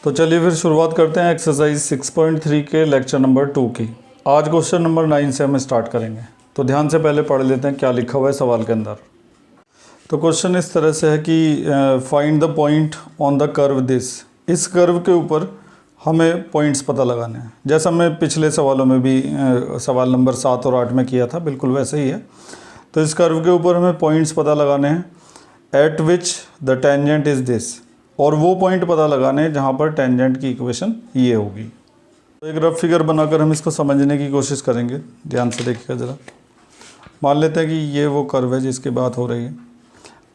तो चलिए फिर शुरुआत करते हैं एक्सरसाइज 6.3 के लेक्चर नंबर 2 की। आज क्वेश्चन नंबर 9 से हम स्टार्ट करेंगे। तो ध्यान से पहले पढ़ लेते हैं क्या लिखा हुआ है सवाल के अंदर। तो क्वेश्चन इस तरह से है कि find the point on the curve this. इस कर्व के ऊपर हमें पॉइंट्स पता लगाने हैं, जैसा हमने पिछले सवालों में भी सवाल नंबर 7 और 8 में किया था, बिल्कुल वैसे ही है। तो इस कर्व के ऊपर हमें पॉइंट्स पता लगाने हैं eight which the tangent is this, और वो पॉइंट पता लगाने हैं जहाँ पर टेंजेंट की इक्वेशन ये होगी। तो एक रफ फिगर बनाकर हम इसको समझने की कोशिश करेंगे। ध्यान से देखिएगा ज़रा। मान लेते हैं कि ये वो कर्व है जिसकी बात हो रही है,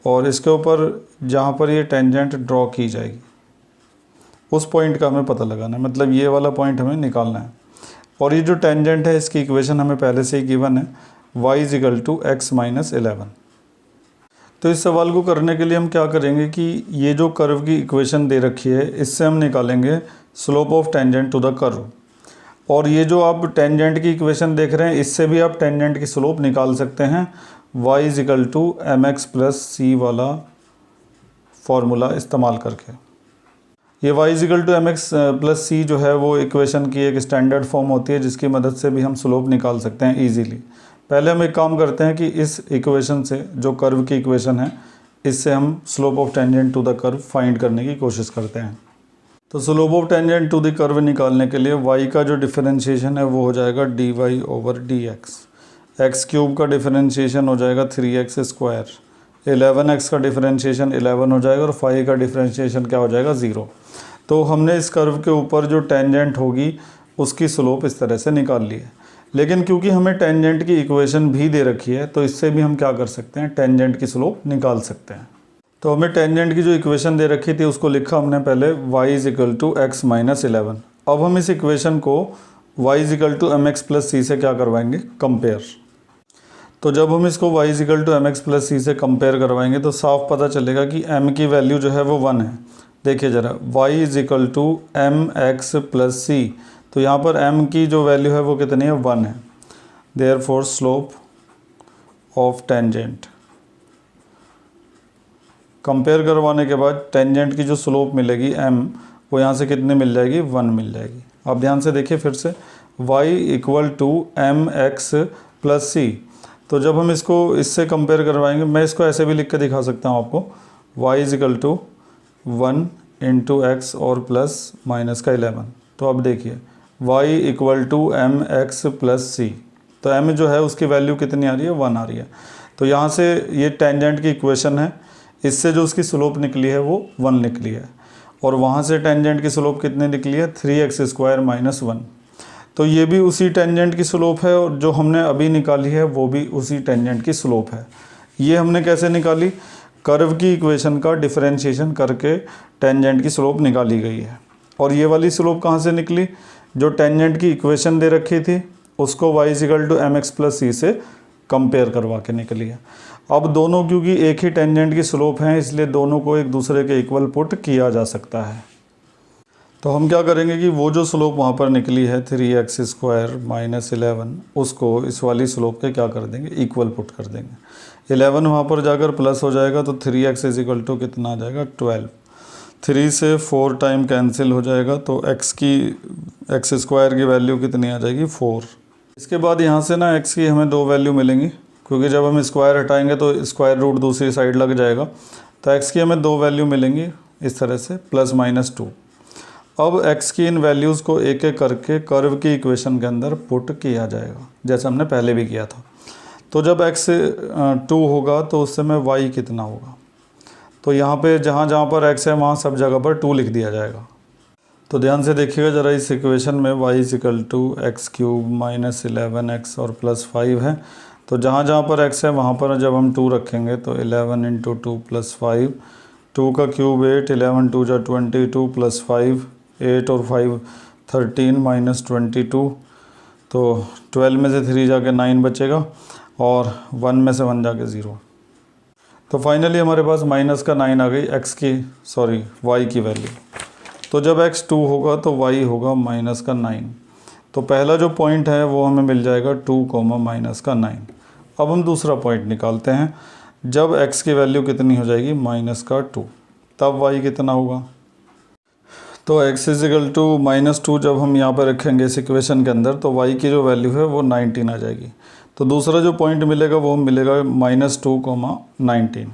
और इसके ऊपर जहाँ पर ये टेंजेंट ड्रॉ की जाएगी उस पॉइंट का हमें पता लगाना है, मतलब ये वाला पॉइंट हमें निकालना है। और ये जो टेंजेंट है इसकी इक्वेशन हमें पहले से ही गिवन है, y = x - 11। तो इस सवाल को करने के लिए हम क्या करेंगे कि ये जो कर्व की इक्वेशन दे रखी है इससे हम निकालेंगे slope of tangent to the curve. और ये जो आप टेंजेंट की इक्वेशन देख रहे हैं इससे भी आप टेंजेंट की स्लोप निकाल सकते हैं, y = mx + c वाला फॉर्मूला इस्तेमाल करके। ये y = mx + c जो है वो इक्वेशन की एक स्टैंडर्ड फॉर्म होती है जिसकी मदद से भी हम स्लोप निकाल सकते हैं ईजीली। पहले हम एक काम करते हैं कि इस इक्वेशन से, जो कर्व की इक्वेशन है, इससे हम slope of tangent to the curve find करने की कोशिश करते हैं। तो slope of tangent to the curve निकालने के लिए y का जो डिफरेंशिएशन है वो हो जाएगा dy/dx, x³ का डिफरेंशिएशन हो जाएगा 3x², 11x का डिफरेंशिएशन 11 हो जाएगा, और 5 का डिफरेंशिएशन क्या हो जाएगा 0। तो हमने इस कर्व के ऊपर जो टेंजेंट होगी उसकी स्लोप इस तरह से निकाल ली है। लेकिन क्योंकि हमें टेंजेंट की इक्वेशन भी दे रखी है तो इससे भी हम क्या कर सकते हैं, टेंजेंट की स्लोप निकाल सकते हैं। तो हमें टेंजेंट की जो इक्वेशन दे रखी थी उसको लिखा हमने पहले y = x - 11। अब हम इस इक्वेशन को y = mx + c से क्या करवाएंगे, कंपेयर। तो जब हम इसको y = mx + c से कंपेयर करवाएंगे तो साफ पता चलेगा कि m की वैल्यू जो है वो 1 है। देखिए ज़रा, y = mx + c, तो यहाँ पर m की जो वैल्यू है वो कितनी है, 1 है। Therefore slope of tangent, compare करवाने के बाद टेंजेंट की जो स्लोप मिलेगी m, वो यहाँ से कितनी मिल जाएगी, 1 मिल जाएगी। अब ध्यान से देखिए फिर से, y = mx + c। तो जब हम इसको इससे कंपेयर करवाएंगे, मैं इसको ऐसे भी लिख के दिखा सकता हूँ आपको, y = 1 × x और प्लस माइनस का 11। तो अब देखिए y = mx + c, तो m जो है उसकी वैल्यू कितनी आ रही है, 1 आ रही है। तो यहाँ से ये टेंजेंट की इक्वेशन है, इससे जो उसकी स्लोप निकली है वो 1 निकली है, और वहाँ से टेंजेंट की स्लोप कितनी निकली है, 3x² - 1। तो ये भी उसी टेंजेंट की स्लोप है, और जो हमने अभी निकाली है वो भी उसी टेंजेंट की स्लोप है। ये हमने कैसे निकाली, कर्व की इक्वेशन का डिफरेंशिएशन करके टेंजेंट की स्लोप निकाली गई है। और ये वाली स्लोप कहाँ से निकली, जो टेंजेंट की इक्वेशन दे रखी थी उसको y = mx + c से कंपेयर करवा के निकली है। अब दोनों क्योंकि एक ही टेंजेंट की स्लोप हैं इसलिए दोनों को एक दूसरे के इक्वल पुट किया जा सकता है। तो हम क्या करेंगे कि वो जो स्लोप वहाँ पर निकली है 3x² - 11, उसको इस वाली स्लोप के क्या कर देंगे, इक्वल पुट कर देंगे। 11 वहाँ पर जाकर प्लस हो जाएगा तो 3x = कितना आ जाएगा, 12। 3 से 4 टाइम कैंसिल हो जाएगा तो x² की वैल्यू कितनी आ जाएगी, 4। इसके बाद यहाँ से ना x की हमें 2 वैल्यू मिलेंगी, क्योंकि जब हम स्क्वायर हटाएंगे तो स्क्वायर रूट दूसरी साइड लग जाएगा। तो x की हमें 2 वैल्यू मिलेंगी इस तरह से, +-2। अब x की इन वैल्यूज़ को एक एक करके कर्व की इक्वेशन के अंदर पुट किया जाएगा, जैसे हमने पहले भी किया था। तो जब x 2 होगा तो उस समय y कितना होगा, तो यहाँ पे जहाँ जहाँ पर x है वहाँ सब जगह पर 2 लिख दिया जाएगा। तो ध्यान से देखिएगा ज़रा, इस इक्वेशन में y = x³ - 11x और +5 है। तो जहाँ जहाँ पर x है वहाँ पर जब हम 2 रखेंगे तो 11 × 2 + 5, 2 का क्यूब 8, 11 × 2 = 22 + 5, 8 और 5 13 - 22, तो 12 में से 3 जाके 9 बचेगा, और 1 में से 1 जाके 0। तो फाइनली हमारे पास -9 आ गई y की वैल्यू। तो जब x 2 होगा तो y होगा -9। तो पहला जो पॉइंट है वो हमें मिल जाएगा 2, -9। अब हम दूसरा पॉइंट निकालते हैं, जब x की वैल्यू कितनी हो जाएगी, -2, तब y कितना होगा। तो x इजिकल टू -2 जब हम यहाँ पर रखेंगे इस इक्वेशन के अंदर तो y की जो वैल्यू है वो 19 आ जाएगी। तो दूसरा जो पॉइंट मिलेगा वो मिलेगा -2, 19।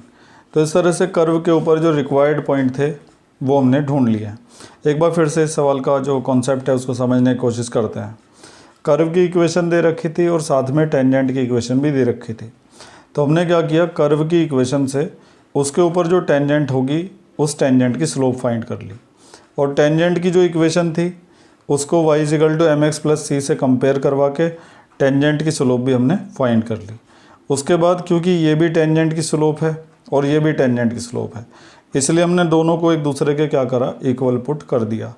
तो इस तरह से कर्व के ऊपर जो रिक्वायर्ड पॉइंट थे वो हमने ढूंढ लिया। एक बार फिर से इस सवाल का जो कॉन्सेप्ट है उसको समझने की कोशिश करते हैं। कर्व की इक्वेशन दे रखी थी और साथ में टेंजेंट की इक्वेशन भी दे रखी थी। तो हमने क्या किया, कर्व की इक्वेशन से उसके ऊपर जो टेंजेंट होगी उस टेंजेंट की स्लोप फाइंड कर ली, और टेंजेंट की जो इक्वेशन थी उसको y equal to mx plus c से कंपेयर करवा के टेंजेंट की स्लोप भी हमने फाइंड कर ली। उसके बाद क्योंकि ये भी टेंजेंट की स्लोप है और ये भी टेंजेंट की स्लोप है, इसलिए हमने दोनों को एक दूसरे के क्या करा, इक्वल पुट कर दिया।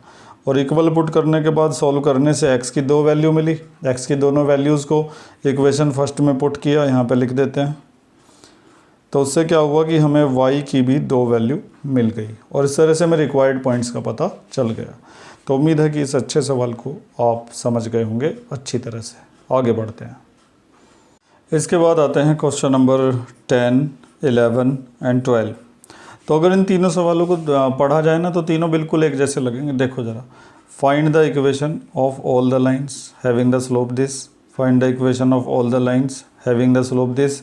और इक्वल पुट करने के बाद सॉल्व करने से x की 2 वैल्यू मिली। x की दोनों वैल्यूज़ को इक्वेशन फर्स्ट में पुट किया, यहाँ पे लिख देते हैं। तो उससे क्या हुआ कि हमें y की भी 2 वैल्यू मिल गई, और इस तरह से हमें रिक्वायर्ड पॉइंट्स का पता चल गया। तो उम्मीद है कि इस अच्छे सवाल को आप समझ गए होंगे अच्छी तरह से। आगे बढ़ते हैं। इसके बाद आते हैं क्वेश्चन नंबर 10, 11 एंड 12। तो अगर इन तीनों सवालों को पढ़ा जाए ना तो तीनों बिल्कुल एक जैसे लगेंगे। देखो ज़रा, find the equation of all the lines having the slope this, find the equation of all the lines having the slope this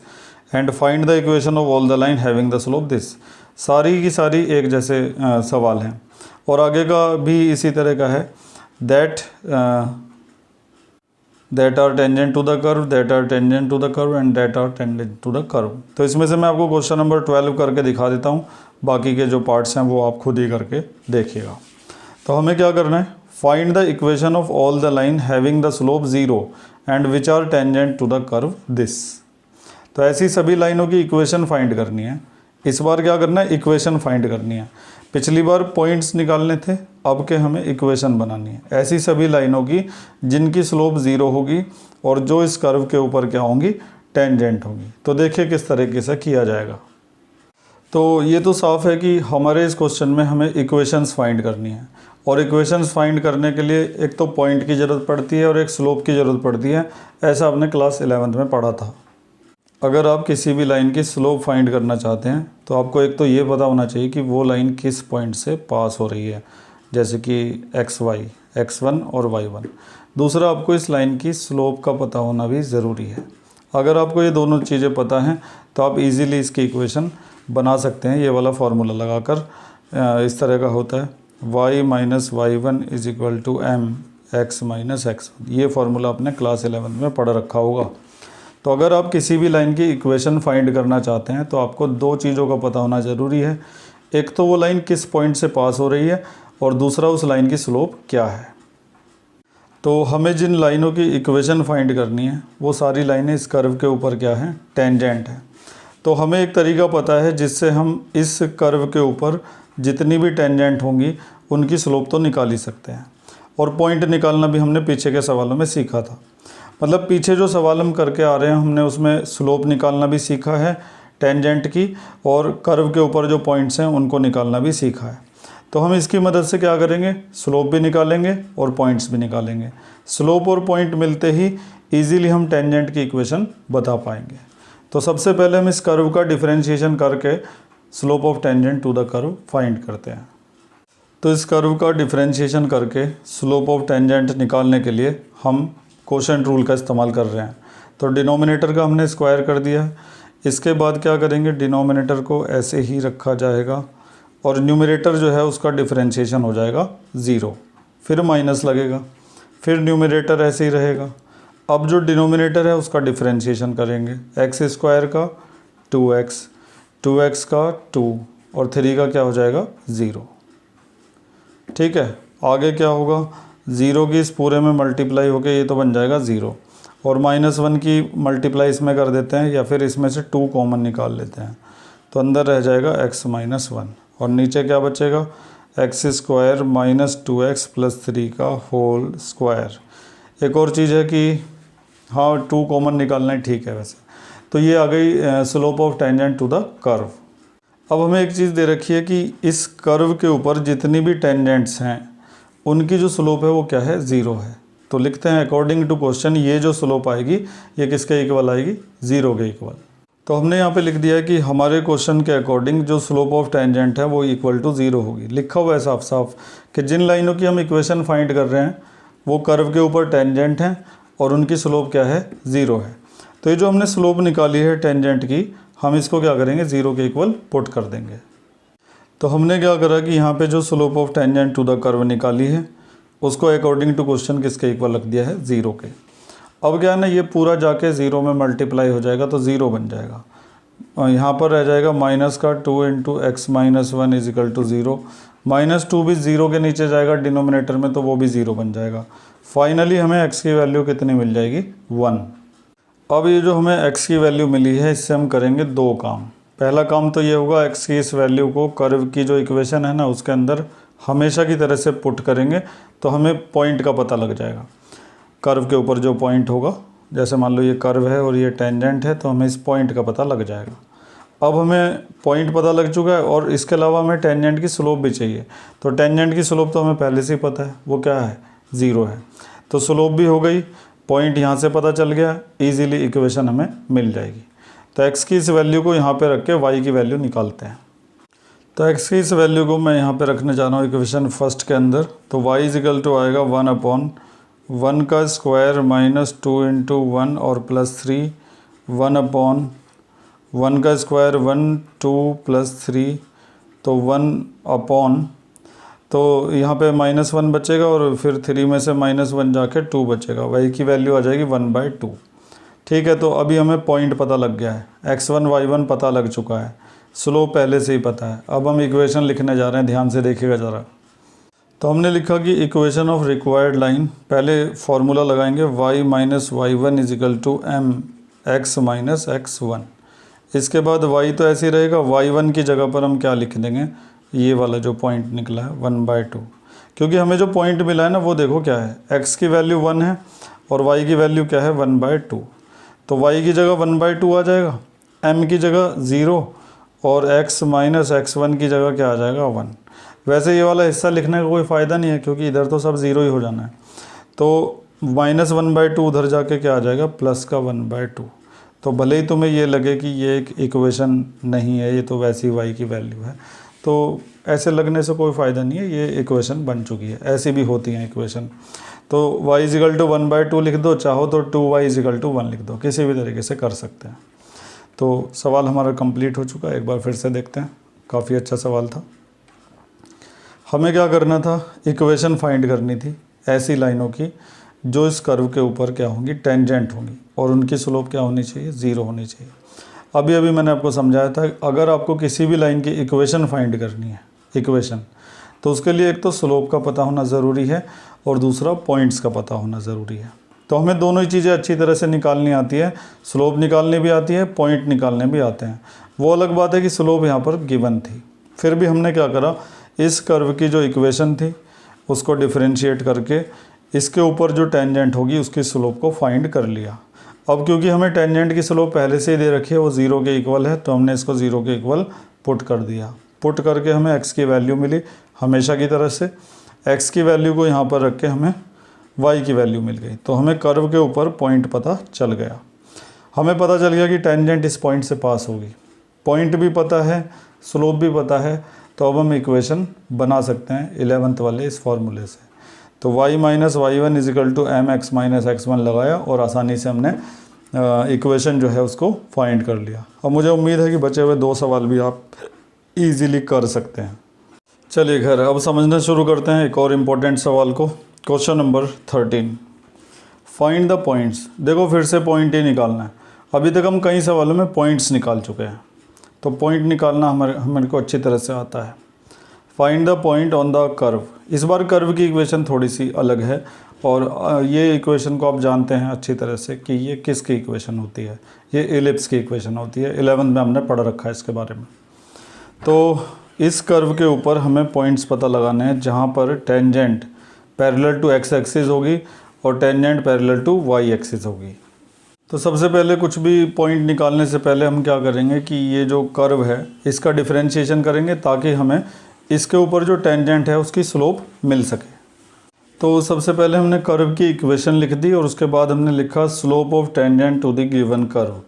and find the equation of all the line having the slope this. सारी की सारी एक जैसे सवाल हैं। और आगे का भी इसी तरह का है, that are tangent to the curve, that are tangent to the curve and that are tangent to the curve. तो इसमें से मैं आपको क्वेश्चन नंबर 12 करके दिखा देता हूँ, बाकी के जो पार्ट्स हैं वो आप खुद ही करके देखिएगा। तो हमें क्या करना है, find the equation of all the line having the slope 0 and which are tangent to the curve this. तो ऐसी सभी लाइनों की इक्वेशन फाइंड करनी है। इस बार क्या करना है, इक्वेशन फाइंड करनी है। पिछली बार पॉइंट्स निकालने थे, अब के हमें इक्वेशन बनानी है ऐसी सभी लाइनों की जिनकी स्लोप 0 होगी और जो इस कर्व के ऊपर क्या होंगी, टेंजेंट होंगी। तो देखिए किस तरीके से किया जाएगा। तो ये तो साफ है कि हमारे इस क्वेश्चन में हमें इक्वेशंस फाइंड करनी है, और इक्वेशंस फाइंड करने के लिए एक तो पॉइंट की ज़रूरत पड़ती है और एक स्लोप की ज़रूरत पड़ती है। ऐसा आपने क्लास 11th में पढ़ा था। अगर आप किसी भी लाइन की स्लोप फाइंड करना चाहते हैं तो आपको एक तो ये पता होना चाहिए कि वो लाइन किस पॉइंट से पास हो रही है, जैसे कि XY, X1 और Y1। दूसरा, आपको इस लाइन की स्लोप का पता होना भी ज़रूरी है। अगर आपको ये दोनों चीज़ें पता हैं तो आप इजीली इसकी इक्वेशन बना सकते हैं। ये वाला फार्मूला लगाकर इस तरह का होता है, y minus y1 is equal to mx minus x1। ये फार्मूला आपने क्लास 11th में पढ़ रखा होगा। तो अगर आप किसी भी लाइन की इक्वेशन फाइंड करना चाहते हैं तो आपको 2 चीज़ों का पता होना ज़रूरी है। एक तो वो लाइन किस पॉइंट से पास हो रही है, और दूसरा उस लाइन की स्लोप क्या है। तो हमें जिन लाइनों की इक्वेशन फाइंड करनी है वो सारी लाइनें इस कर्व के ऊपर क्या हैं, टेंजेंट है। तो हमें एक तरीका पता है जिससे हम इस कर्व के ऊपर जितनी भी टेंजेंट होंगी उनकी स्लोप तो निकाल ही सकते हैं। और पॉइंट निकालना भी हमने पीछे के सवालों में सीखा था। मतलब पीछे जो सवाल हम करके आ रहे हैं हमने उसमें स्लोप निकालना भी सीखा है टेंजेंट की, और कर्व के ऊपर जो पॉइंट्स हैं उनको निकालना भी सीखा है। तो हम इसकी मदद से क्या करेंगे, स्लोप भी निकालेंगे और पॉइंट्स भी निकालेंगे। स्लोप और पॉइंट मिलते ही ईजिली हम टेंजेंट की इक्वेशन बता पाएंगे। तो सबसे पहले हम इस कर्व का डिफरेंशिएशन करके slope of tangent to the curve find करते हैं। तो इस कर्व का डिफरेंशिएशन करके स्लोप ऑफ टेंजेंट निकालने के लिए हम क्वोशिएंट रूल का इस्तेमाल कर रहे हैं। तो डिनोमिनेटर का हमने स्क्वायर कर दिया है। इसके बाद क्या करेंगे, डिनोमिनेटर को ऐसे ही रखा जाएगा और न्यूमरेटर जो है उसका डिफरेंशिएशन हो जाएगा 0, फिर माइनस लगेगा, फिर न्यूमरेटर ऐसे ही रहेगा। अब जो डिनोमिनेटर है उसका डिफरेंशिएशन करेंगे, x स्क्वायर का 2x, 2x का 2 और 3 का क्या हो जाएगा 0। ठीक है, आगे क्या होगा, 0 की इस पूरे में मल्टीप्लाई होके ये तो बन जाएगा 0, और -1 की मल्टीप्लाई इसमें कर देते हैं या फिर इसमें से 2 कॉमन निकाल लेते हैं, तो अंदर रह जाएगा x माइनस 1 और नीचे क्या बचेगा, x square minus 2x plus 3 का होल स्क्वायर। एक और चीज़ है कि हाँ 2 कॉमन निकालना ही ठीक है वैसे। तो ये आ गई slope of tangent to the curve. अब हमें एक चीज़ दे रखी है कि इस कर्व के ऊपर जितनी भी टेंजेंट्स हैं उनकी जो स्लोप है वो क्या है, 0 है। तो लिखते हैं अकॉर्डिंग टू क्वेश्चन ये जो स्लोप आएगी ये किसके इक्वल आएगी, 0 के इक्वल। तो हमने यहाँ पे लिख दिया है कि हमारे क्वेश्चन के अकॉर्डिंग जो स्लोप ऑफ टेंजेंट है वो इक्वल टू 0 होगी। लिखा हुआ है साफ साफ कि जिन लाइनों की हम इक्वेशन फाइंड कर रहे हैं वो कर्व के ऊपर टेंजेंट हैं और उनकी स्लोप क्या है, 0 है। तो ये जो हमने स्लोप निकाली है टेंजेंट की, हम इसको क्या करेंगे, 0 के इक्वल पुट कर देंगे। तो हमने क्या करा कि यहाँ पे जो slope of tangent to the curve निकाली है उसको अकॉर्डिंग टू क्वेश्चन किसके इक्वल रख दिया है, 0 के। अब क्या है ना, ये पूरा जाके 0 में मल्टीप्लाई हो जाएगा तो 0 बन जाएगा। और यहाँ पर रह जाएगा माइनस का 2 into x minus 1 is equal to 0। -2 भी 0 के नीचे जाएगा डिनोमिनेटर में तो वो भी 0 बन जाएगा। फाइनली हमें x की वैल्यू कितनी मिल जाएगी, 1। अब ये जो हमें x की वैल्यू मिली है इससे हम करेंगे 2 काम। पहला काम तो ये होगा, x की इस वैल्यू को कर्व की जो इक्वेशन है ना उसके अंदर हमेशा की तरह से पुट करेंगे तो हमें पॉइंट का पता लग जाएगा। कर्व के ऊपर जो पॉइंट होगा, जैसे मान लो ये कर्व है और ये टेंजेंट है तो हमें इस पॉइंट का पता लग जाएगा। अब हमें पॉइंट पता लग चुका है और इसके अलावा हमें टेंजेंट की स्लोप भी चाहिए। तो टेंजेंट की स्लोप तो हमें पहले से ही पता है, वो क्या है, 0 है। तो स्लोप भी हो गई, पॉइंट यहाँ से पता चल गया, इजीली इक्वेशन हमें मिल जाएगी। तो x की इस वैल्यू को यहाँ पे रख के y की वैल्यू निकालते हैं। तो x की इस वैल्यू को मैं यहाँ पे रखने जा रहा हूँ इक्वेशन फर्स्ट के अंदर। तो y इज इक्वल टू आएगा 1/1 का स्क्वायर -2 इंटू 1 और +3, 1/1 का स्क्वायर 1 2 +3 तो 1/, तो यहाँ पे -1 बचेगा और फिर 3 में से -1 जाके 2 बचेगा। y की वैल्यू आ जाएगी 1/2। ठीक है, तो अभी हमें पॉइंट पता लग गया है, x1 y1 पता लग चुका है, स्लोप पहले से ही पता है। अब हम इक्वेशन लिखने जा रहे हैं, ध्यान से देखिएगा ज़रा। तो हमने लिखा कि इक्वेशन ऑफ रिक्वायर्ड लाइन, पहले फार्मूला लगाएंगे y minus y1 is equal to m x minus x1। इसके बाद y तो ऐसे ही रहेगा, y1 की जगह पर हम क्या लिख देंगे, ये वाला जो पॉइंट निकला है 1/2, क्योंकि हमें जो पॉइंट मिला है ना वो देखो क्या है, x की वैल्यू 1 है और y की वैल्यू क्या है, 1/2। तो y की जगह 1/2 आ जाएगा, m की जगह 0 और x माइनस x1 की जगह क्या आ जाएगा, 1। वैसे ये वाला हिस्सा लिखने का कोई फ़ायदा नहीं है क्योंकि इधर तो सब 0 ही हो जाना है। तो -1/2 उधर जाके क्या आ जाएगा, प्लस का 1/2। तो भले ही तुम्हें ये लगे कि ये एक इक्वेशन नहीं है, ये तो वैसी y की वैल्यू है, तो ऐसे लगने से कोई फ़ायदा नहीं है, ये इक्वेशन बन चुकी है। ऐसी भी होती हैं इक्वेशन। तो y इज इक्वल टू 1/2 लिख दो, चाहो तो 2y इज इक्वल टू 1 लिख दो, किसी भी तरीके से कर सकते हैं। तो सवाल हमारा कंप्लीट हो चुका है, एक बार फिर से देखते हैं। काफ़ी अच्छा सवाल था। हमें क्या करना था, इक्वेशन फाइंड करनी थी ऐसी लाइनों की जो इस कर्व के ऊपर क्या होंगी, टेंजेंट होंगी और उनकी स्लोप क्या होनी चाहिए, 0 होनी चाहिए। अभी मैंने आपको समझाया था, अगर आपको किसी भी लाइन की इक्वेशन फाइंड करनी है, इक्वेशन, तो उसके लिए एक तो स्लोप का पता होना ज़रूरी है और दूसरा पॉइंट्स का पता होना ज़रूरी है। तो हमें दोनों ही चीज़ें अच्छी तरह से निकालनी आती है, स्लोप निकालनी भी आती है, पॉइंट निकालने भी आते हैं। वो अलग बात है कि स्लोप यहाँ पर गिवन थी, फिर भी हमने क्या करा, इस कर्व की जो इक्वेशन थी उसको डिफरेंशिएट करके इसके ऊपर जो टेंजेंट होगी उसकी स्लोप को फाइंड कर लिया। अब क्योंकि हमें टेंजेंट की स्लोप पहले से ही दे रखी है, वो 0 के इक्वल है, तो हमने इसको 0 के इक्वल पुट कर दिया। पुट करके हमें x की वैल्यू मिली हमेशा की तरह से, x की वैल्यू को यहाँ पर रख के हमें y की वैल्यू मिल गई। तो हमें कर्व के ऊपर पॉइंट पता चल गया। हमें पता चल गया कि टेंजेंट इस पॉइंट से पास होगी, पॉइंट भी पता है, स्लोप भी पता है। तो अब हम इक्वेशन बना सकते हैं 11th वाले इस फॉर्मूले से। तो y minus y1 is equal to m x minus x1 लगाया और आसानी से हमने इक्वेशन जो है उसको फाइंड कर लिया। अब मुझे उम्मीद है कि बचे हुए 2 सवाल भी आप इजीली कर सकते हैं। चलिए खैर, अब समझना शुरू करते हैं एक और इम्पोर्टेंट सवाल को। Question number 13, find the points. देखो फिर से पॉइंट ही निकालना है। अभी तक हम कई सवालों में पॉइंट्स निकाल चुके हैं, तो पॉइंट निकालना हमारे को अच्छी तरह से आता है। Find the point on the curve. इस बार कर्व की इक्वेशन थोड़ी सी अलग है और ये इक्वेशन को आप जानते हैं अच्छी तरह से कि ये किसकी इक्वेशन होती है, ये एलिप्स की इक्वेशन होती है। 11th में हमने पढ़ रखा है इसके बारे में। तो इस कर्व के ऊपर हमें पॉइंट्स पता लगाने हैं जहाँ पर tangent parallel to x axis होगी और tangent parallel to y axis होगी। तो सबसे पहले कुछ भी पॉइंट निकालने से पहले हम क्या करेंगे कि ये जो कर्व है इसका डिफरेंशिएशन करेंगे ताकि हमें इसके ऊपर जो टेंजेंट है उसकी स्लोप मिल सके। तो सबसे पहले हमने कर्व की इक्वेशन लिख दी और उसके बाद हमने लिखा slope of tangent to the given curve.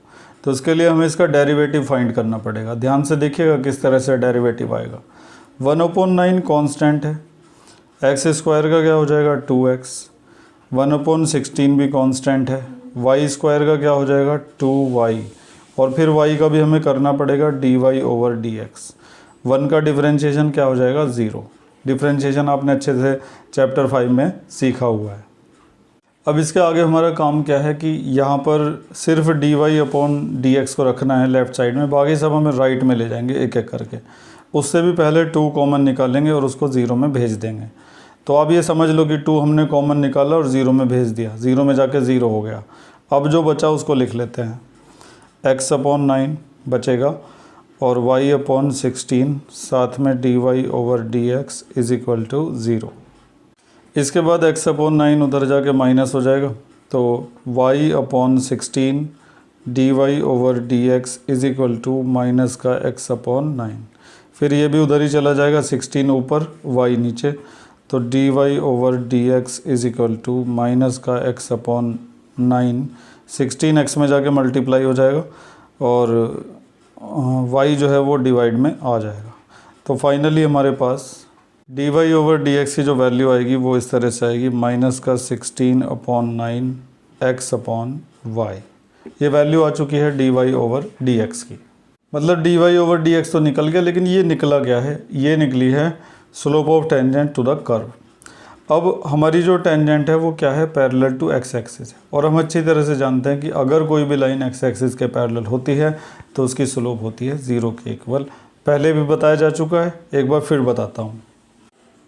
तो उसके लिए हमें इसका डेरिवेटिव फाइंड करना पड़ेगा। ध्यान से देखिएगा किस तरह से डेरिवेटिव आएगा। 1/9 कांस्टेंट है, एक्स स्क्वायर का क्या हो जाएगा 2x, 1/16 भी कांस्टेंट है, वाई स्क्वायर का क्या हो जाएगा 2y, और फिर y का भी हमें करना पड़ेगा dy/dx। 1 का डिफरेंशिएशन क्या हो जाएगा 0। डिफरेंशिएशन आपने अच्छे से चैप्टर 5 में सीखा हुआ है। अब इसके आगे हमारा काम क्या है कि यहाँ पर सिर्फ dy/dx को रखना है लेफ़्ट साइड में, बाकी सब हमें राइट में ले जाएंगे एक एक करके। उससे भी पहले 2 कॉमन निकालेंगे और उसको 0 में भेज देंगे। तो आप ये समझ लो कि 2 हमने कॉमन निकाला और 0 में भेज दिया, 0 में जाके 0 हो गया। अब जो बचा उसको लिख लेते हैं, x/9 बचेगा और y/16 साथ में dy/dx = 0। इसके बाद x/9 उधर जाके माइनस हो जाएगा, तो y/16 dy/dx = माइनस का x/9। फिर ये भी उधर ही चला जाएगा, 16 ऊपर y नीचे, तो dy/dx = माइनस का x/9। 16 x में जाके मल्टीप्लाई हो जाएगा और y जो है वो डिवाइड में आ जाएगा। तो फाइनली हमारे पास dy/dx की जो वैल्यू आएगी वो इस तरह से आएगी, माइनस का 16/9 x/y। ये वैल्यू आ चुकी है dy/dx की। मतलब dy/dx तो निकल गया, लेकिन ये निकला क्या है, ये निकली है slope of tangent to the curve. अब हमारी जो टेंजेंट है वो क्या है, पैरेलल टू एक्स एक्सिस है, और हम अच्छी तरह से जानते हैं कि अगर कोई भी लाइन एक्स एक्सिस के पैरेलल होती है तो उसकी स्लोप होती है 0 के इक्वल। पहले भी बताया जा चुका है, एक बार फिर बताता हूँ।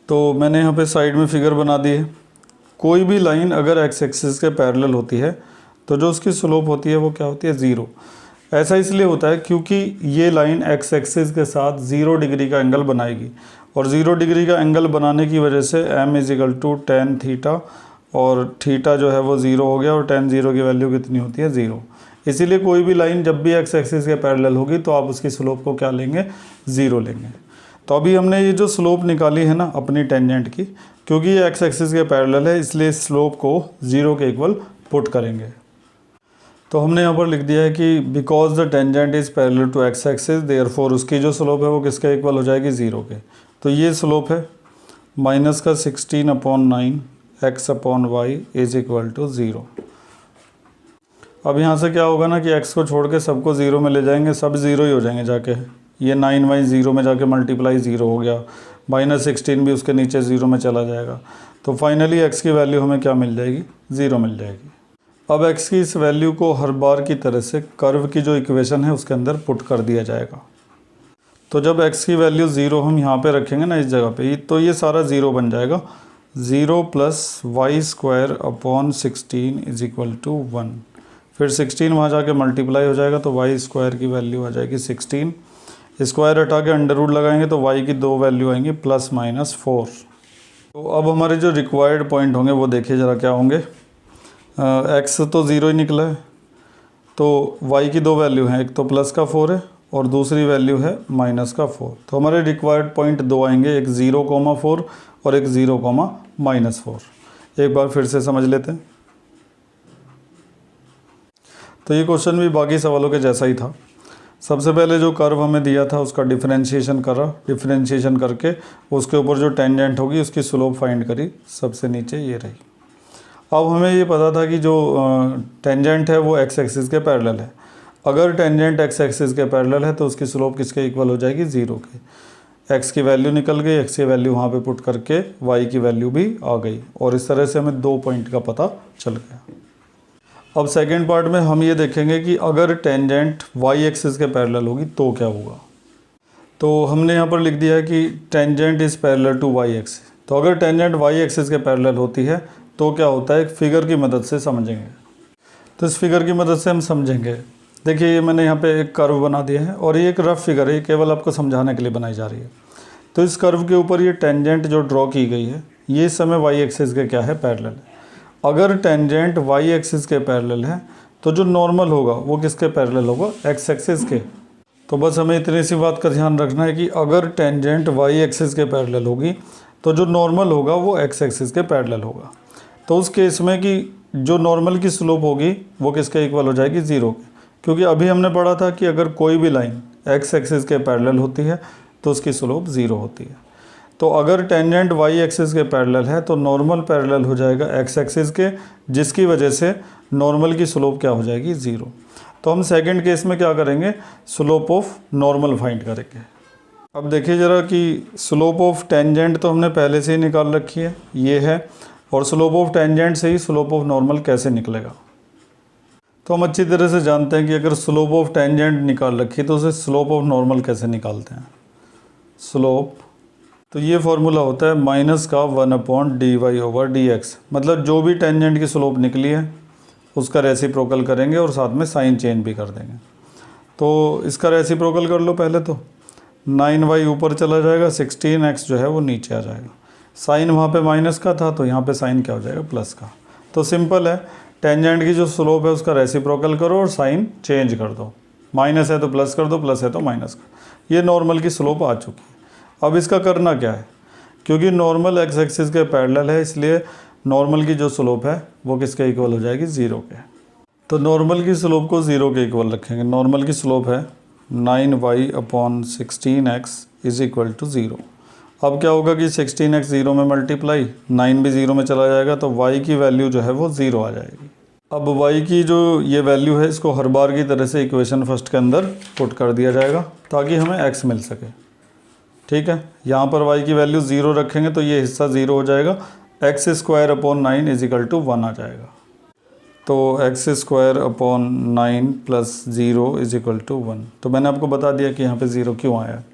तो मैंने यहाँ पे साइड में फिगर बना दी है। कोई भी लाइन अगर एक्स एक्सिस के पैरेलल होती है तो जो उसकी स्लोप होती है वो क्या होती है 0। ऐसा इसलिए होता है क्योंकि ये लाइन एक्स एक्सिस के साथ 0 डिग्री का एंगल बनाएगी, और 0 डिग्री का एंगल बनाने की वजह से m = tan थीटा, और थीटा जो है वो 0 हो गया, और tan 0 की वैल्यू कितनी होती है 0। इसीलिए कोई भी लाइन जब भी एक्स एक्सिस के पैरेलल होगी तो आप उसकी स्लोप को क्या लेंगे, 0 लेंगे। तो अभी हमने ये जो स्लोप निकाली है ना अपनी टेंजेंट की, क्योंकि ये एक्स एक्सिस के पैरेलल है इसलिए स्लोप को 0 के इक्वल पुट करेंगे। तो हमने यहाँ पर लिख दिया है कि because the tangent is parallel to x axis therefore उसकी जो स्लोप है वो किसके इक्वल हो जाएगी 0 के। तो ये स्लोप है माइनस का 16/9 x/y = 0। अब यहाँ से क्या होगा ना कि x को छोड़ के सबको 0 में ले जाएंगे, सब 0 ही हो जाएंगे जाके। ये 9y 0 में जाके मल्टीप्लाई 0 हो गया, -16 भी उसके नीचे 0 में चला जाएगा। तो फाइनली x की वैल्यू हमें क्या मिल जाएगी, 0 मिल जाएगी। अब x की इस वैल्यू को हर बार की तरह से कर्व की जो इक्वेशन है उसके अंदर पुट कर दिया जाएगा। तो जब x की वैल्यू 0 हम यहाँ पे रखेंगे ना इस जगह पे, तो ये सारा 0 बन जाएगा। 0 + y² = 1। फिर 16 वहाँ जाके मल्टीप्लाई हो जाएगा, तो y² की वैल्यू आ जाएगी 16। स्क्वायर हटा के अंडर रूट लगाएंगे तो y की 2 वैल्यू आएंगी +-4। तो अब हमारे जो रिक्वायर्ड पॉइंट होंगे वो देखिए ज़रा क्या होंगे। x तो 0 ही निकला है, तो y की 2 वैल्यू हैं, एक तो +4 है और दूसरी वैल्यू है -4। तो हमारे रिक्वायर्ड पॉइंट 2 आएंगे, एक 0,4 और एक 0,-4। एक बार फिर से समझ लेते हैं। तो ये क्वेश्चन भी बाकी सवालों के जैसा ही था। सबसे पहले जो कर्व हमें दिया था उसका डिफरेंशिएशन करा, डिफरेंशिएशन करके उसके ऊपर जो टेंजेंट होगी उसकी स्लोप फाइंड करी, सबसे नीचे ये रही। अब हमें ये पता था कि जो टेंजेंट है वो एक्स एक्सिस के पैरेलल है। अगर टेंजेंट एक्स एक्सिस के पैरेलल है तो उसकी स्लोप किसके इक्वल हो जाएगी, 0 के। एक्स की वैल्यू निकल गई, एक्स की वैल्यू वहाँ पे पुट करके वाई की वैल्यू भी आ गई, और इस तरह से हमें 2 पॉइंट का पता चल गया। अब सेकेंड पार्ट में हम ये देखेंगे कि अगर टेंजेंट वाई एक्सिस के पैरेलल होगी तो क्या होगा। तो हमने यहाँ पर लिख दिया है कि tangent is parallel to y axis. तो अगर टेंजेंट वाई एक्सिस के पैरेलल होती है तो क्या होता है, एक फिगर की मदद से समझेंगे। तो इस फिगर की मदद से हम समझेंगे। देखिए ये मैंने यहाँ पे एक कर्व बना दिया है, और ये एक रफ फिगर है, ये केवल आपको समझाने के लिए बनाई जा रही है। तो इस कर्व के ऊपर ये टेंजेंट जो ड्रॉ की गई है ये इस समय वाई एक्सिस के क्या है, पैरेलल है। अगर टेंजेंट वाई एक्सिस के पैरेलल है तो जो नॉर्मल होगा वो किसके पैरेलल होगा, एक्स एक्सिस के। तो बस हमें इतनी सी बात का ध्यान रखना है कि अगर टेंजेंट वाई एक्सिस के पैरेलल होगी तो जो नॉर्मल होगा वो एक्स एक्सिस के पैरेलल होगा। तो उस केस में कि जो नॉर्मल की स्लोप होगी वो किसके इक्वल हो जाएगी, 0 के। क्योंकि अभी हमने पढ़ा था कि अगर कोई भी लाइन एक्स एक्सिस के पैरेलल होती है तो उसकी स्लोप 0 होती है। तो अगर टेंजेंट वाई एक्सिस के पैरेलल है तो नॉर्मल पैरेलल हो जाएगा एक्स एक्सिस के, जिसकी वजह से नॉर्मल की स्लोप क्या हो जाएगी 0। तो हम सेकंड केस में क्या करेंगे, स्लोप ऑफ नॉर्मल फाइंड करेंगे। अब देखिए ज़रा कि स्लोप ऑफ टेंजेंट तो हमने पहले से ही निकाल रखी है, ये है, और स्लोप ऑफ टेंजेंट से ही स्लोप ऑफ नॉर्मल कैसे निकलेगा। तो हम अच्छी तरह से जानते हैं कि अगर स्लोप ऑफ टेंजेंट निकाल रखी तो उसे स्लोप ऑफ नॉर्मल कैसे निकालते हैं। स्लोप, तो ये फॉर्मूला होता है माइनस का 1/dy/dx, मतलब जो भी टेंजेंट की स्लोप निकली है उसका रेसिप्रोकल करेंगे और साथ में साइन चेंज भी कर देंगे। तो इसका रेसिप्रोकल कर लो पहले, तो 9y ऊपर चला जाएगा, 16x जो है वो नीचे आ जाएगा। साइन वहाँ पे माइनस का था तो यहाँ पे साइन क्या हो जाएगा, प्लस का। तो सिंपल है, टेंजेंट की जो स्लोप है उसका रेसिप्रोकल करो और साइन चेंज कर दो, माइनस है तो प्लस कर दो, प्लस है तो माइनस कर। ये नॉर्मल की स्लोप आ चुकी है। अब इसका करना क्या है, क्योंकि नॉर्मल एक्स एक्सिस के पैरेलल है इसलिए नॉर्मल की जो स्लोप है वो किसके इक्वल हो जाएगी, 0 के। तो नॉर्मल की स्लोप को 0 के इक्वल रखेंगे। नॉर्मल की स्लोप है 9y/16x इज इक्वल टू 0। अब क्या होगा कि 16x 0 में मल्टीप्लाई, 9 भी 0 में चला जाएगा तो y की वैल्यू जो है वो 0 आ जाएगी। अब y की जो ये वैल्यू है इसको हर बार की तरह से इक्वेशन फर्स्ट के अंदर पुट कर दिया जाएगा ताकि हमें x मिल सके। ठीक है, यहाँ पर y की वैल्यू 0 रखेंगे तो ये हिस्सा 0 हो जाएगा, x² / 9 इज इक्वल टू 1 आ जाएगा। तो x² / 9 + 0 इज इक्वल टू 1। तो मैंने आपको बता दिया कि यहाँ पे 0 क्यों आया है।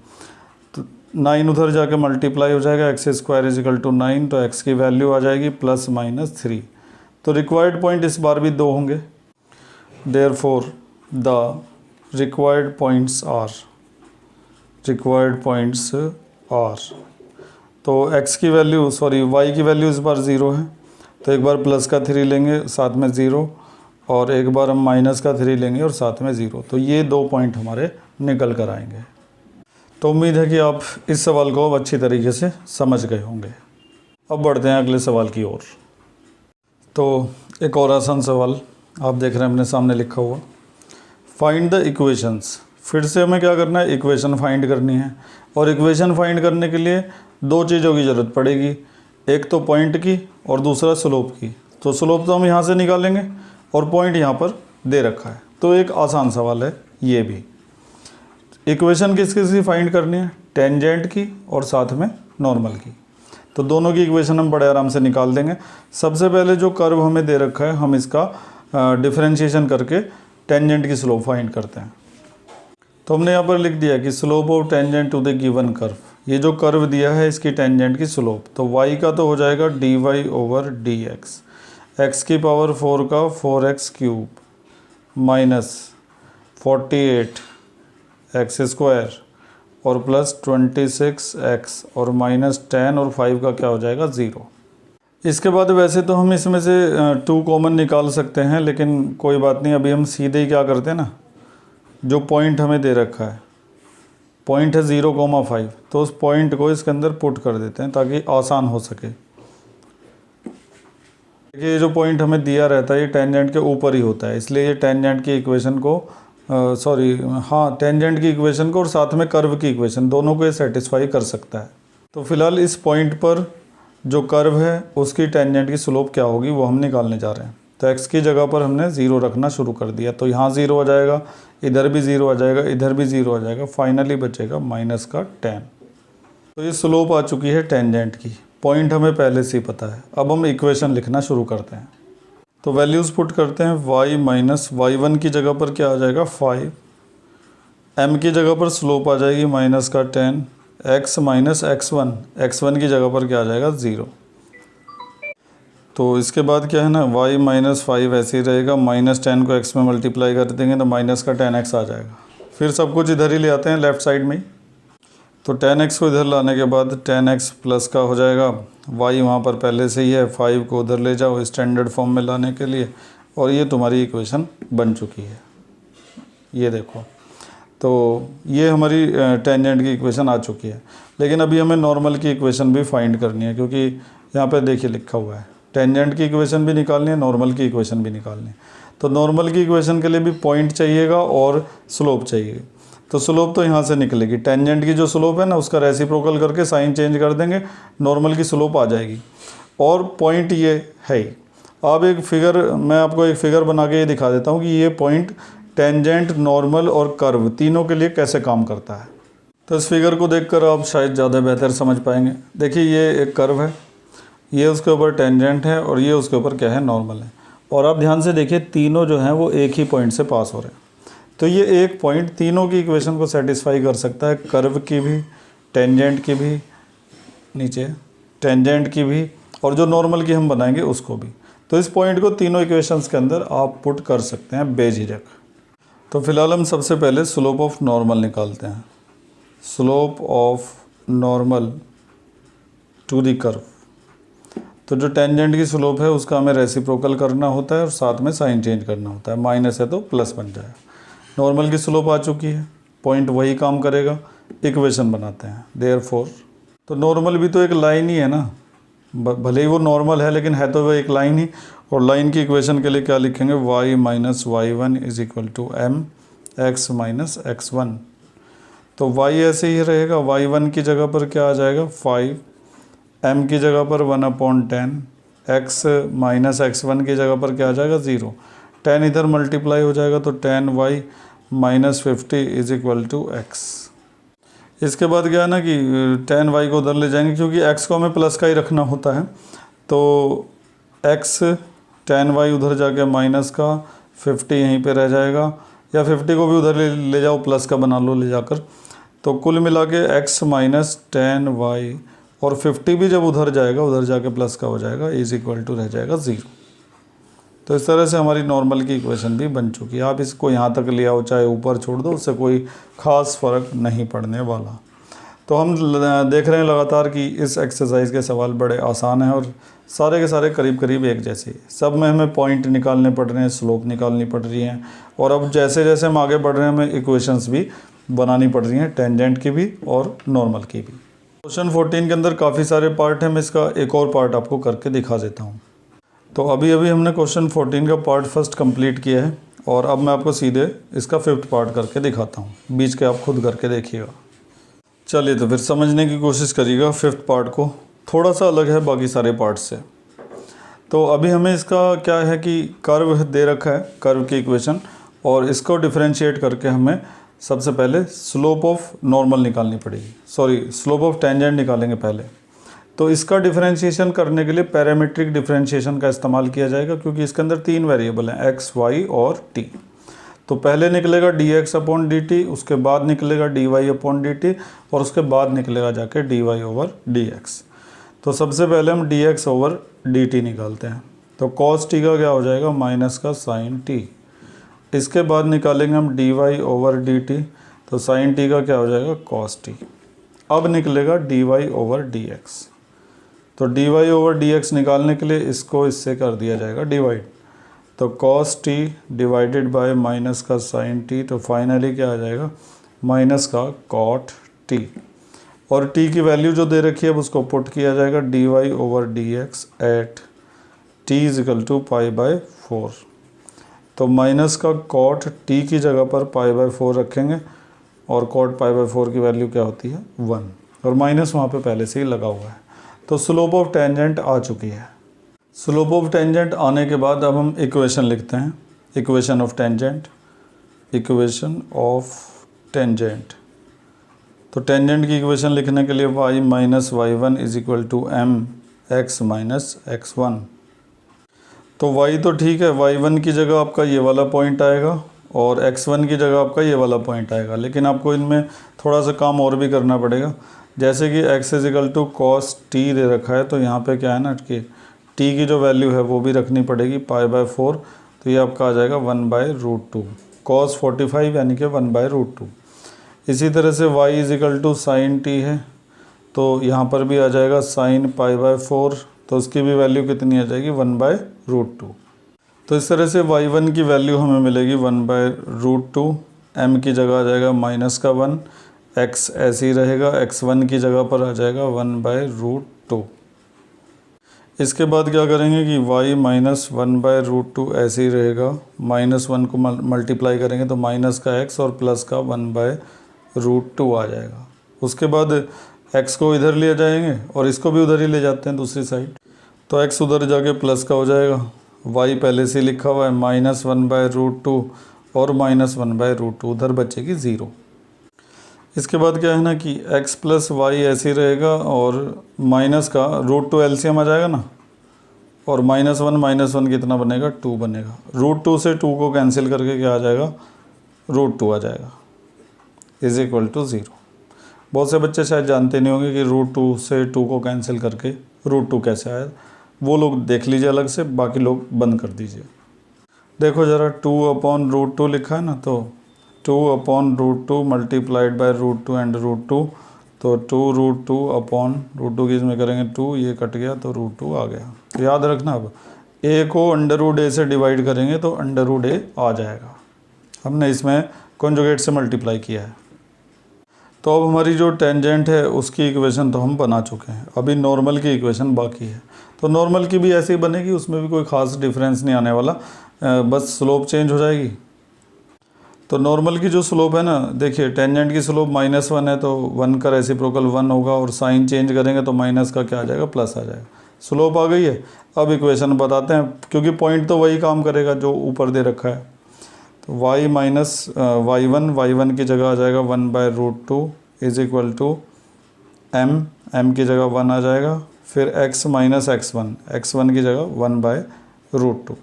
तो 9 उधर जाके मल्टीप्लाई हो जाएगा, x² इज इक्वल टू 9, तो x की वैल्यू आ जाएगी ±3। तो रिक्वायर्ड पॉइंट इस बार भी 2 होंगे। Therefore the required points are तो x की वैल्यू y की वैल्यू इस बार 0 है, तो एक बार प्लस का 3 लेंगे साथ में 0, और एक बार हम माइनस का 3 लेंगे और साथ में 0। तो ये 2 पॉइंट हमारे निकल कर आएंगे। तो उम्मीद है कि आप इस सवाल को अब अच्छी तरीके से समझ गए होंगे। अब बढ़ते हैं अगले सवाल की ओर। तो एक और आसान सवाल आप देख रहे हैं अपने सामने लिखा हुआ, फाइंड द इक्वेशंस। फिर से हमें क्या करना है, इक्वेशन फाइंड करनी है। और इक्वेशन फाइंड करने के लिए 2 चीज़ों की ज़रूरत पड़ेगी, एक तो पॉइंट की और दूसरा स्लोप की। तो स्लोप तो हम यहाँ से निकालेंगे और पॉइंट यहाँ पर दे रखा है। तो एक आसान सवाल है ये भी। इक्वेशन किस किस की फाइंड करनी है, टेंजेंट की और साथ में नॉर्मल की। तो दोनों की इक्वेशन हम बड़े आराम से निकाल देंगे। सबसे पहले जो कर्व हमें दे रखा है हम इसका डिफरेंशिएशन करके टेंजेंट की स्लोप फाइंड करते हैं। तो हमने यहाँ पर लिख दिया कि slope of tangent to the given curve. ये जो कर्व दिया है इसकी टेंजेंट की स्लोप, तो y का तो हो जाएगा dy/dx, x की पावर 4 का 4x³ माइनस 48x² और प्लस 26x और माइनस 10 और 5 का क्या हो जाएगा 0। इसके बाद वैसे तो हम इसमें से 2 कॉमन निकाल सकते हैं, लेकिन कोई बात नहीं, अभी हम सीधे ही क्या करते हैं ना, जो पॉइंट हमें दे रखा है, पॉइंट है 0,5, तो उस पॉइंट को इसके अंदर पुट कर देते हैं ताकि आसान हो सके। ये जो पॉइंट हमें दिया रहता है ये टेंजेंट के ऊपर ही होता है, इसलिए ये टेंजेंट की इक्वेशन को टेंजेंट की इक्वेशन को और साथ में कर्व की इक्वेशन दोनों को ये सेटिस्फाई कर सकता है। तो फिलहाल इस पॉइंट पर जो कर्व है उसकी टेंजेंट की स्लोप क्या होगी वो हम निकालने जा रहे हैं। तो x की जगह पर हमने 0 रखना शुरू कर दिया, तो यहाँ 0 आ जाएगा, इधर भी 0 आ जाएगा, इधर भी 0 आ जाएगा, फाइनली बचेगा -10। तो ये स्लोप आ चुकी है टेंजेंट की, पॉइंट हमें पहले से ही पता है। अब हम इक्वेशन लिखना शुरू करते हैं। तो वैल्यूज़ पुट करते हैं, y-y1 की जगह पर क्या आ जाएगा 5, m की जगह पर स्लोप आ जाएगी -10, x - x1 की जगह पर क्या आ जाएगा 0। तो इसके बाद क्या है ना, y - 5 ऐसे ही रहेगा, -10 को x में मल्टीप्लाई कर देंगे तो -10x आ जाएगा। फिर सब कुछ इधर ही ले आते हैं लेफ़्ट साइड में ही। तो 10x को इधर लाने के बाद 10x प्लस का हो जाएगा, y वहाँ पर पहले से ही है, 5 को उधर ले जाओ स्टैंडर्ड फॉर्म में लाने के लिए, और ये तुम्हारी इक्वेशन बन चुकी है। ये देखो, तो ये हमारी टेंजेंट की इक्वेशन आ चुकी है। लेकिन अभी हमें नॉर्मल की इक्वेशन भी फाइंड करनी है, क्योंकि यहाँ पर देखिए लिखा हुआ है टेंजेंट की इक्वेशन भी निकालनी है, नॉर्मल की इक्वेशन भी निकालनी है। तो नॉर्मल की इक्वेशन के लिए भी पॉइंट चाहिएगा और स्लोप चाहिए। तो स्लोप तो यहाँ से निकलेगी, टेंजेंट की जो स्लोप है ना उसका रेसिप्रोकल करके साइन चेंज कर देंगे, नॉर्मल की स्लोप आ जाएगी। और पॉइंट ये है ही। अब एक फिगर, मैं आपको एक फिगर बना के ये दिखा देता हूँ कि ये पॉइंट टेंजेंट, नॉर्मल और कर्व तीनों के लिए कैसे काम करता है। तो इस फिगर को देखकर आप शायद ज़्यादा बेहतर समझ पाएंगे। देखिए ये एक कर्व है, ये उसके ऊपर टेंजेंट है और ये उसके ऊपर क्या है, नॉर्मल है। और आप ध्यान से देखिए तीनों जो हैं वो एक ही पॉइंट से पास हो रहे हैं। तो ये एक पॉइंट तीनों की इक्वेशन को सेटिस्फाई कर सकता है, कर्व की भी, टेंजेंट की भी, नीचे टेंजेंट की भी, और जो नॉर्मल की हम बनाएंगे उसको भी। तो इस पॉइंट को तीनों इक्वेशंस के अंदर आप पुट कर सकते हैं बेझिझक। तो फिलहाल हम सबसे पहले स्लोप ऑफ नॉर्मल निकालते हैं। Slope of normal to the curve. तो जो टेंजेंट की स्लोप है उसका हमें रेसिप्रोकल करना होता है और साथ में साइन चेंज करना होता है, माइनस है तो प्लस बन जाए। नॉर्मल की स्लोप आ चुकी है, पॉइंट वही काम करेगा, इक्वेशन बनाते हैं देयरफॉर। तो नॉर्मल भी तो एक लाइन ही है ना, भले ही वो नॉर्मल है लेकिन है तो वो एक लाइन ही। और लाइन की इक्वेशन के लिए क्या लिखेंगे, y minus y1 is equal to m x minus x1। तो y ऐसे ही रहेगा, y1 की जगह पर क्या आ जाएगा 5, m की जगह पर 1/10, x माइनस x1 की जगह पर क्या आ जाएगा 0। 10 इधर मल्टीप्लाई हो जाएगा तो 10y minus 50 is equal to x। इसके बाद क्या है ना कि 10y को उधर ले जाएंगे क्योंकि x को हमें प्लस का ही रखना होता है। तो x 10y उधर जाके माइनस का, 50 यहीं पे रह जाएगा, या 50 को भी उधर ले जाओ, प्लस का बना लो ले जाकर। तो कुल मिला के x माइनस 10y और 50 भी जब उधर जाएगा, उधर जाके प्लस का हो जाएगा, इज इक्वल टू रह जाएगा 0। तो इस तरह से हमारी नॉर्मल की इक्वेशन भी बन चुकी है। आप इसको यहाँ तक ले आओ चाहे ऊपर छोड़ दो, उससे कोई ख़ास फ़र्क नहीं पड़ने वाला। तो हम देख रहे हैं लगातार कि इस एक्सरसाइज के सवाल बड़े आसान हैं और सारे के सारे करीब करीब एक जैसे। सब में हमें पॉइंट निकालने पड़ रहे हैं, स्लोप निकालनी पड़ रही हैं, और अब जैसे जैसे हम आगे बढ़ रहे हैं हमें इक्वेशंस भी बनानी पड़ रही हैं, टेंजेंट की भी और नॉर्मल की भी। क्वेश्चन 14 के अंदर काफ़ी सारे पार्ट हैं, मैं इसका एक और पार्ट आपको करके दिखा देता हूँ। तो अभी हमने क्वेश्चन 14 का पार्ट फर्स्ट कंप्लीट किया है और अब मैं आपको सीधे इसका 5th पार्ट करके दिखाता हूँ। बीच के आप खुद करके देखिएगा। चलिए तो फिर समझने की कोशिश करिएगा 5th पार्ट को, थोड़ा सा अलग है बाकी सारे पार्ट से। तो अभी हमें इसका क्या है कि कर्व दे रखा है, कर्व की इक्वेशन, और इसको डिफरेंशिएट करके हमें सबसे पहले स्लोप ऑफ नॉर्मल निकालनी पड़ेगी, स्लोप ऑफ टेंजेंट निकालेंगे पहले। तो इसका डिफरेंशिएशन करने के लिए पैरामीट्रिक डिफरेंशिएशन का इस्तेमाल किया जाएगा क्योंकि इसके अंदर 3 वेरिएबल हैं, x, y और t। तो पहले निकलेगा dx अपॉन dt, उसके बाद निकलेगा dy अपॉन dt, और उसके बाद निकलेगा जाके dy ओवर dx। तो सबसे पहले हम dx ओवर dt निकालते हैं। तो cos t का क्या हो जाएगा, माइनस का sin t। इसके बाद निकालेंगे हम dy ओवर dt, तो sin t का क्या हो जाएगा, cos t। अब निकलेगा dy ओवर dx। तो dy ओवर dx निकालने के लिए इसको इससे कर दिया जाएगा डिवाइड। तो cos t divided by minus का sin t, तो फाइनली क्या आ जाएगा, माइनस का cot t। और t की वैल्यू जो दे रखी है अब उसको पुट किया जाएगा dy over dx at t is equal to π/4। तो माइनस का cot t की जगह पर π/4 रखेंगे और cot π/4 की वैल्यू क्या होती है 1, और माइनस वहाँ पे पहले से ही लगा हुआ है। तो स्लोप ऑफ टेंजेंट आ चुकी है। स्लोप ऑफ टेंजेंट आने के बाद अब हम इक्वेशन लिखते हैं, equation of tangent, equation of tangent. तो टेंजेंट की इक्वेशन लिखने के लिए y minus y1 is equal to m x minus x1। तो y तो ठीक है, y1 की जगह आपका ये वाला पॉइंट आएगा और x1 की जगह आपका ये वाला पॉइंट आएगा, लेकिन आपको इनमें थोड़ा सा काम और भी करना पड़ेगा। जैसे कि x is equal to cos t दे रखा है, तो यहाँ पे क्या है ना कि t की जो वैल्यू है वो भी रखनी पड़ेगी π/4। तो ये आपका आ जाएगा 1/√2, cos 45 यानी कि 1/√2। इसी तरह से y is equal to sine t है, तो यहाँ पर भी आ जाएगा साइन π/4, तो उसकी भी वैल्यू कितनी आ जाएगी 1/√2। तो इस तरह से y1 की वैल्यू हमें मिलेगी 1/√2, m की जगह आ जाएगा माइनस का 1, x ऐसे ही रहेगा, x1 की जगह पर आ जाएगा 1/√2। इसके बाद क्या करेंगे कि y माइनस 1/√2 ऐसे ही रहेगा, -1 को मल्टीप्लाई करेंगे तो माइनस का x और प्लस का 1/√2 आ जाएगा। उसके बाद x को इधर ले जाएंगे और इसको भी उधर ही ले जाते हैं दूसरी साइड, तो x उधर जाके प्लस का हो जाएगा, y पहले से लिखा हुआ है -1/√2 और -1/√2 उधर बचेगी 0। इसके बाद क्या है ना कि x प्लस वाई ऐसे ही रहेगा और माइनस का √2 एलसीएम आ जाएगा ना, और -1 कितना बनेगा 2 बनेगा। √2 से 2 को कैंसिल करके क्या आ जाएगा √2 आ जाएगा इज इक्वल टू 0। बहुत से बच्चे शायद जानते नहीं होंगे कि √2 से 2 को कैंसिल करके √2 कैसे आया, वो लोग देख लीजिए अलग से, बाकी लोग बंद कर दीजिए। देखो ज़रा 2/√2 लिखा है ना, तो 2/√2 मल्टीप्लाइड बाय √2 एंड √2, तो 2√2/√2 की इसमें करेंगे 2, ये कट गया तो √2 आ गया। तो याद रखना अब a को √a से डिवाइड करेंगे तो √a आ जाएगा, हमने इसमें कॉन्जुगेट से मल्टीप्लाई किया है। तो अब हमारी जो टेंजेंट है उसकी इक्वेशन तो हम बना चुके हैं, अभी नॉर्मल की इक्वेशन बाकी है। तो नॉर्मल की भी ऐसे ही बनेगी, उसमें भी कोई ख़ास डिफरेंस नहीं आने वाला, बस स्लोप चेंज हो जाएगी। तो नॉर्मल की जो स्लोप है ना, देखिए टेंजेंट की स्लोप -1 है तो 1 का रेसिप्रोकल 1 होगा, और साइन चेंज करेंगे तो माइनस का क्या आ जाएगा प्लस आ जाएगा। स्लोप आ गई है, अब इक्वेशन बताते हैं, क्योंकि पॉइंट तो वही काम करेगा जो ऊपर दे रखा है। तो y माइनस y1 की जगह आ जाएगा 1/√2 इज इक्वल टू m की जगह 1 आ जाएगा, फिर x माइनस x1 की जगह 1/√2।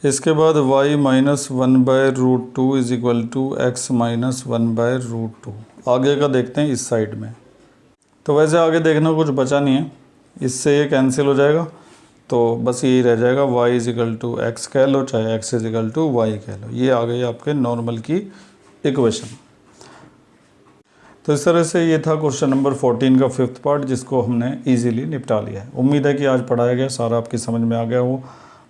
इसके बाद y minus 1/√2 is equal to x minus 1/√2। आगे का देखते हैं इस साइड में, तो वैसे आगे देखना कुछ बचा नहीं है, इससे ये कैंसिल हो जाएगा, तो बस यही रह जाएगा y is equal to x कह लो, चाहे x is equal to y कह लो। ये आ गई आपके नॉर्मल की इक्वेशन। तो इस तरह से ये था क्वेश्चन नंबर 14 का 5th पार्ट, जिसको हमने इजीली निपटा लिया है। उम्मीद है कि आज पढ़ाया गया सारा आपकी समझ में आ गया हो।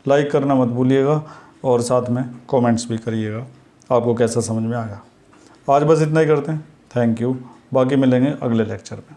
लाइक करना मत भूलिएगा और साथ में कमेंट्स भी करिएगा आपको कैसा समझ में आया। आज बस इतना ही करते हैं, थैंक यू, बाकी मिलेंगे अगले लेक्चर में।